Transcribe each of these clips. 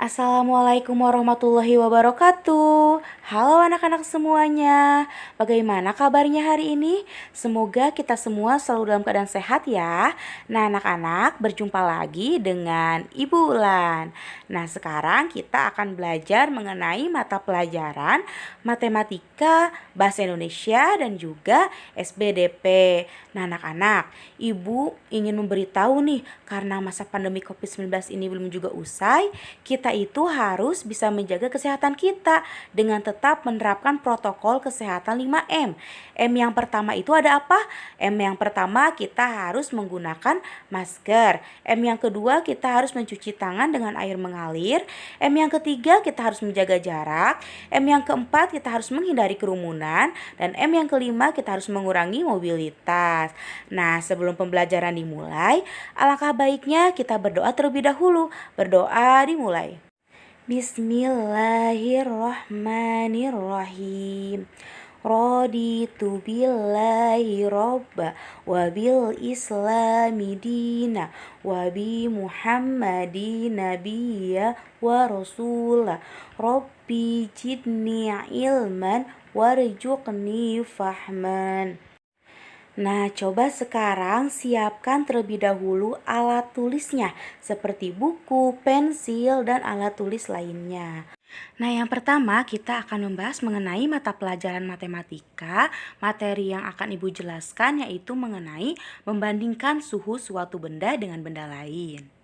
Assalamualaikum warahmatullahi wabarakatuh. Halo anak-anak semuanya. Bagaimana kabarnya hari ini? Semoga kita semua selalu dalam keadaan sehat ya. Nah, anak-anak, berjumpa lagi dengan Ibu Ulan. Nah, sekarang kita akan belajar mengenai mata pelajaran matematika, bahasa Indonesia dan juga SBDP. Nah, anak-anak, Ibu ingin memberitahu nih, karena masa pandemi COVID-19 ini belum juga usai, kita itu harus bisa menjaga kesehatan kita dengan tetap menerapkan protokol kesehatan 5M. M yang pertama itu ada apa? M yang pertama kita harus menggunakan masker. M yang kedua kita harus mencuci tangan dengan air mengalir. M yang ketiga kita harus menjaga jarak. M yang keempat kita harus menghindari kerumunan. Dan M yang kelima kita harus mengurangi mobilitas. Nah, sebelum pembelajaran dimulai, alangkah baiknya kita berdoa terlebih dahulu. Berdoa dimulai. Bismillahirrahmanirrahim. Raditu billahi robba wa bil islami dina wa bi muhammadin nabiyya wa rasula rabbi jidni ilman warjuqni fahman. Nah, coba sekarang siapkan terlebih dahulu alat tulisnya seperti buku, pensil, dan alat tulis lainnya. Nah, yang pertama kita akan membahas mengenai mata pelajaran matematika. Materi yang akan Ibu jelaskan yaitu mengenai membandingkan suhu suatu benda dengan benda lain.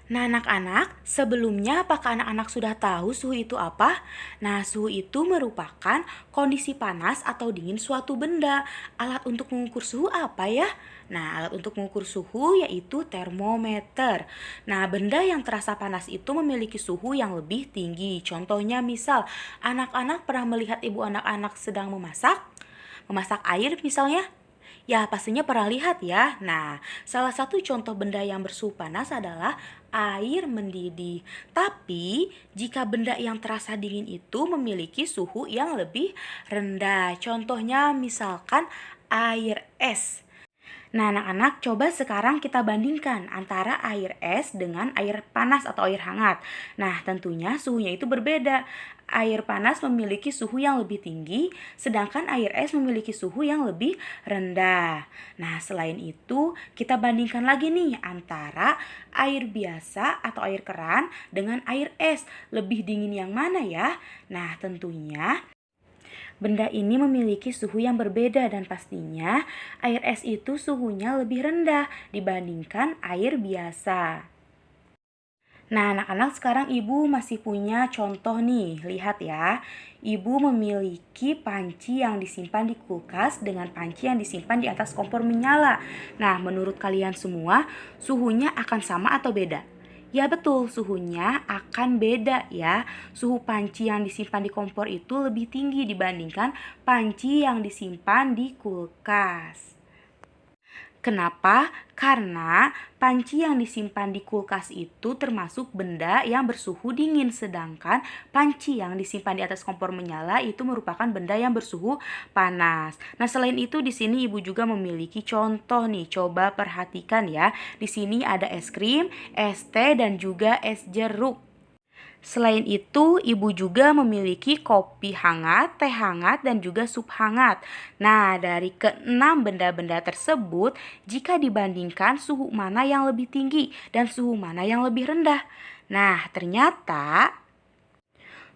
Nah, anak-anak, sebelumnya apakah anak-anak sudah tahu suhu itu apa? Nah, suhu itu merupakan kondisi panas atau dingin suatu benda. Alat untuk mengukur suhu apa ya? Nah, alat untuk mengukur suhu yaitu termometer. Nah, benda yang terasa panas itu memiliki suhu yang lebih tinggi. Contohnya misal, anak-anak pernah melihat ibu anak-anak sedang memasak? Memasak air misalnya? Ya, pastinya pernah lihat ya. Nah, salah satu contoh benda yang bersuhu panas adalah air mendidih. Tapi, jika benda yang terasa dingin itu memiliki suhu yang lebih rendah. Contohnya misalkan air es. Nah, anak-anak, coba sekarang kita bandingkan antara air es dengan air panas atau air hangat. Nah, tentunya suhunya itu berbeda. Air panas memiliki suhu yang lebih tinggi, sedangkan air es memiliki suhu yang lebih rendah. Nah, selain itu, kita bandingkan lagi nih antara air biasa atau air keran dengan air es. Lebih dingin yang mana ya? Nah, tentunya benda ini memiliki suhu yang berbeda dan pastinya air es itu suhunya lebih rendah dibandingkan air biasa. Nah, anak-anak, sekarang Ibu masih punya contoh nih. Lihat ya, Ibu memiliki panci yang disimpan di kulkas dengan panci yang disimpan di atas kompor menyala. Nah, menurut kalian semua, suhunya akan sama atau beda? Ya betul, suhunya akan beda ya. Suhu panci yang disimpan di kompor itu lebih tinggi dibandingkan panci yang disimpan di kulkas. Kenapa? Karena panci yang disimpan di kulkas itu termasuk benda yang bersuhu dingin, sedangkan panci yang disimpan di atas kompor menyala itu merupakan benda yang bersuhu panas. Nah, selain itu di sini Ibu juga memiliki contoh nih. Coba perhatikan ya. Di sini ada es krim, es teh dan juga es jeruk. Selain itu, Ibu juga memiliki kopi hangat, teh hangat, dan juga sup hangat. Nah, dari keenam benda-benda tersebut, jika dibandingkan suhu mana yang lebih tinggi dan suhu mana yang lebih rendah. Nah, ternyata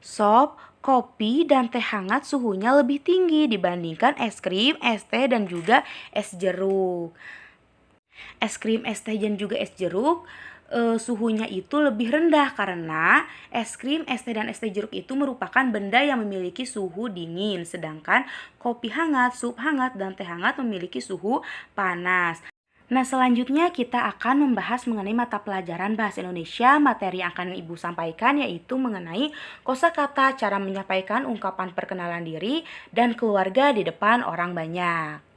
sop, kopi, dan teh hangat suhunya lebih tinggi dibandingkan es krim, es teh, dan juga es jeruk. Es krim, es teh, dan juga es jeruk suhunya itu lebih rendah karena es krim, es teh, dan es teh jeruk itu merupakan benda yang memiliki suhu dingin, sedangkan kopi hangat, sup hangat, dan teh hangat memiliki suhu panas. Nah, selanjutnya kita akan membahas mengenai mata pelajaran bahasa Indonesia. Materi yang akan Ibu sampaikan yaitu mengenai kosakata, cara menyampaikan ungkapan perkenalan diri, dan keluarga di depan orang banyak.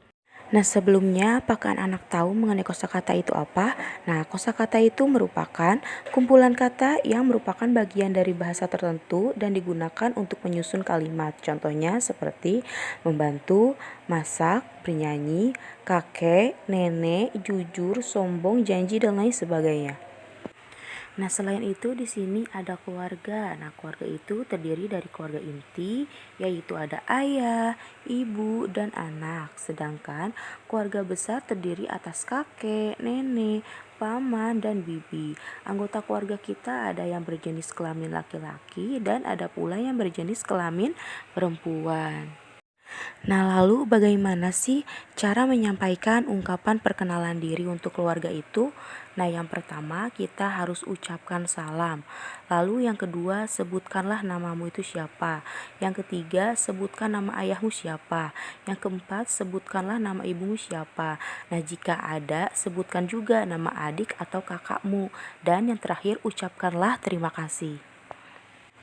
Nah, sebelumnya apakah anak tahu mengenai kosakata itu apa? Nah, kosakata itu merupakan kumpulan kata yang merupakan bagian dari bahasa tertentu dan digunakan untuk menyusun kalimat. Contohnya seperti membantu, masak, bernyanyi, kakek, nenek, jujur, sombong, janji, dan lain sebagainya. Nah, selain itu di sini ada keluarga. Nah, keluarga itu terdiri dari keluarga inti, yaitu ada ayah, ibu, dan anak. Sedangkan keluarga besar terdiri atas kakek, nenek, paman, dan bibi. Anggota keluarga kita ada yang berjenis kelamin laki-laki dan ada pula yang berjenis kelamin perempuan. Nah, lalu bagaimana sih cara menyampaikan ungkapan perkenalan diri untuk keluarga itu? Nah, yang pertama kita harus ucapkan salam. Lalu yang kedua, sebutkanlah namamu itu siapa. Yang ketiga, sebutkan nama ayahmu siapa. Yang keempat, sebutkanlah nama ibumu siapa. Nah, jika ada, sebutkan juga nama adik atau kakakmu. Dan yang terakhir, ucapkanlah terima kasih.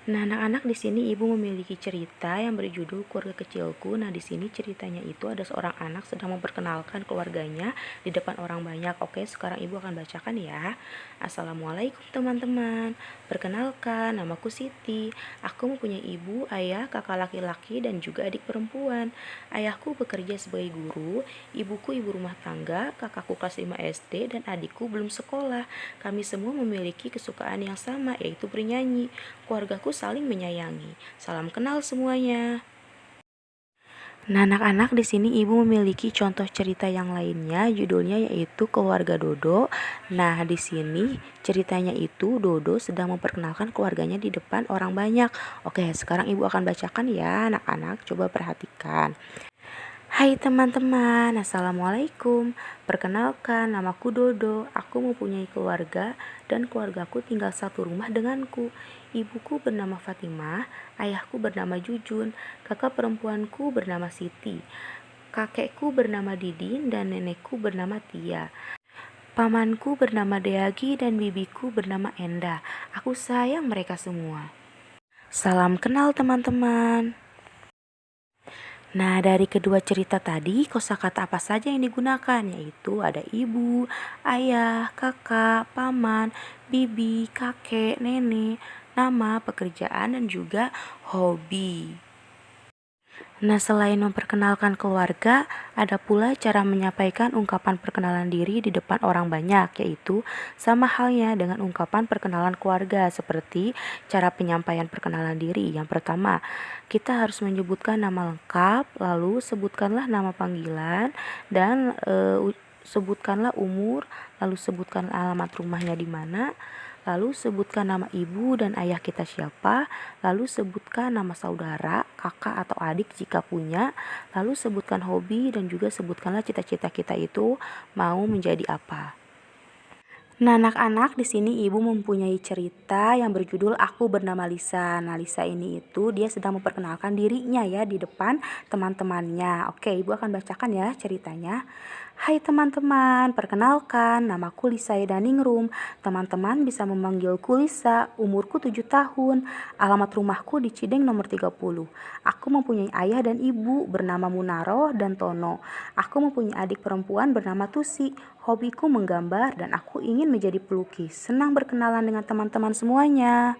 Nah, anak-anak di sini ibu memiliki cerita yang berjudul Keluarga Kecilku. Nah, di sini ceritanya itu ada seorang anak sedang memperkenalkan keluarganya di depan orang banyak. Oke, sekarang ibu akan bacakan ya. Assalamualaikum teman-teman. Perkenalkan, namaku Siti. Aku mempunyai ibu, ayah, kakak laki-laki, dan juga adik perempuan. Ayahku bekerja sebagai guru, ibuku ibu rumah tangga, kakakku kelas 5 SD, dan adikku belum sekolah. Kami semua memiliki kesukaan yang sama, yaitu bernyanyi. Keluargaku saling menyayangi. Salam kenal semuanya. Nah, anak-anak di sini ibu memiliki contoh cerita yang lainnya, judulnya yaitu Keluarga Dodo. Nah, di sini ceritanya itu Dodo sedang memperkenalkan keluarganya di depan orang banyak. Oke, sekarang ibu akan bacakan ya, anak-anak. Coba perhatikan. Hai teman-teman, Assalamualaikum. Perkenalkan, namaku Dodo. Aku mempunyai keluarga dan keluargaku tinggal satu rumah denganku. Ibuku bernama Fatimah, ayahku bernama Jujun, kakak perempuanku bernama Siti, kakekku bernama Didin, dan nenekku bernama Tia. Pamanku bernama Deagi dan bibiku bernama Enda. Aku sayang mereka semua. Salam kenal teman-teman. Nah, dari kedua cerita tadi, kosakata apa saja yang digunakan? Yaitu ada ibu, ayah, kakak, paman, bibi, kakek, nenek, nama, pekerjaan, dan juga hobi. Nah, selain memperkenalkan keluarga, ada pula cara menyampaikan ungkapan perkenalan diri di depan orang banyak, yaitu sama halnya dengan ungkapan perkenalan keluarga, seperti cara penyampaian perkenalan diri. Yang pertama, kita harus menyebutkan nama lengkap, lalu sebutkanlah nama panggilan, dan sebutkanlah umur, lalu sebutkan alamat rumahnya di mana, lalu sebutkan nama ibu dan ayah kita siapa, lalu sebutkan nama saudara, kakak atau adik jika punya, lalu sebutkan hobi dan juga sebutkanlah cita-cita kita itu mau menjadi apa. Nah, anak-anak di sini ibu mempunyai cerita yang berjudul Aku Bernama Lisa. Nah, Lisa ini itu dia sedang memperkenalkan dirinya ya di depan teman-temannya. Oke, ibu akan bacakan ya ceritanya. Hai teman-teman, perkenalkan namaku Lisa Edaningrum. Teman-teman bisa memanggilku Lisa, umurku 7 tahun. Alamat rumahku di Cideng nomor 30. Aku mempunyai ayah dan ibu bernama Munaro dan Tono. Aku mempunyai adik perempuan bernama Tusi. Hobiku menggambar dan aku ingin menjadi pelukis. Senang berkenalan dengan teman-teman semuanya.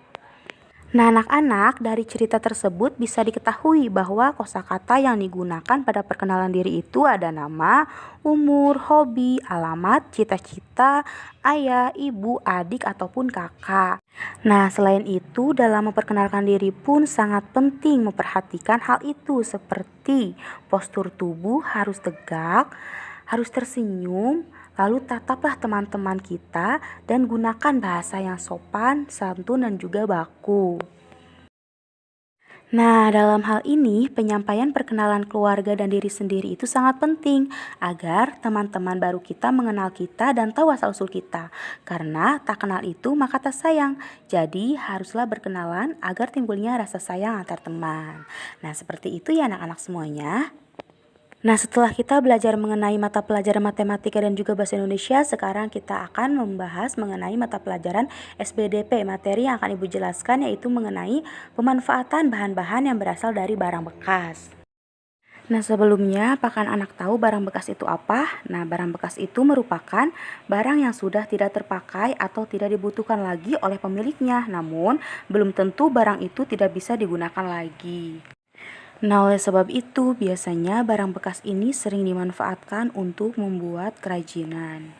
Nah, anak-anak, dari cerita tersebut bisa diketahui bahwa kosakata yang digunakan pada perkenalan diri itu ada nama, umur, hobi, alamat, cita-cita, ayah, ibu, adik, ataupun kakak. Nah, selain itu, dalam memperkenalkan diri pun sangat penting memperhatikan hal itu, seperti postur tubuh harus tegak, harus tersenyum, lalu tataplah teman-teman kita dan gunakan bahasa yang sopan, santun, dan juga baku. Nah, dalam hal ini, penyampaian perkenalan keluarga dan diri sendiri itu sangat penting agar teman-teman baru kita mengenal kita dan tahu asal-usul kita. Karena tak kenal itu maka tak sayang. Jadi, haruslah berkenalan agar timbulnya rasa sayang antar teman. Nah, seperti itu ya anak-anak semuanya. Nah, setelah kita belajar mengenai mata pelajaran matematika dan juga bahasa Indonesia, sekarang kita akan membahas mengenai mata pelajaran SBDP. Materi yang akan Ibu jelaskan yaitu mengenai pemanfaatan bahan-bahan yang berasal dari barang bekas. Nah, sebelumnya, apakah anak tahu barang bekas itu apa? Nah, barang bekas itu merupakan barang yang sudah tidak terpakai atau tidak dibutuhkan lagi oleh pemiliknya, namun belum tentu barang itu tidak bisa digunakan lagi. Nah, oleh sebab itu, biasanya barang bekas ini sering dimanfaatkan untuk membuat kerajinan.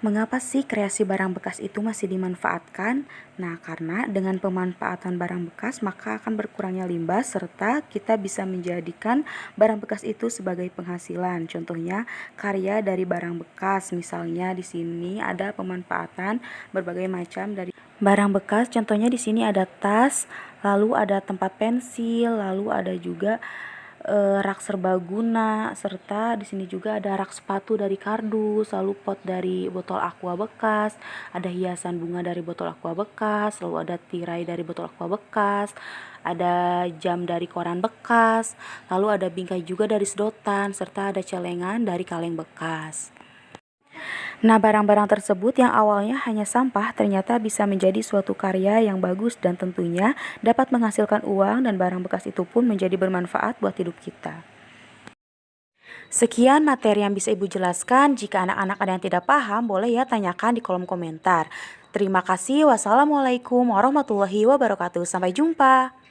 Mengapa sih kreasi barang bekas itu masih dimanfaatkan? Nah, karena dengan pemanfaatan barang bekas maka akan berkurangnya limbah serta kita bisa menjadikan barang bekas itu sebagai penghasilan. Contohnya karya dari barang bekas. Misalnya di sini ada pemanfaatan berbagai macam dari barang bekas. Contohnya di sini ada tas, lalu ada tempat pensil, lalu ada juga rak serbaguna, serta di sini juga ada rak sepatu dari kardus, lalu pot dari botol aqua bekas, ada hiasan bunga dari botol aqua bekas, lalu ada tirai dari botol aqua bekas, ada jam dari koran bekas, lalu ada bingkai juga dari sedotan, serta ada celengan dari kaleng bekas. Nah, barang-barang tersebut yang awalnya hanya sampah ternyata bisa menjadi suatu karya yang bagus dan tentunya dapat menghasilkan uang, dan barang bekas itu pun menjadi bermanfaat buat hidup kita. Sekian materi yang bisa Ibu jelaskan. Jika anak-anak ada yang tidak paham, boleh ya tanyakan di kolom komentar. Terima kasih. Wassalamualaikum warahmatullahi wabarakatuh. Sampai jumpa.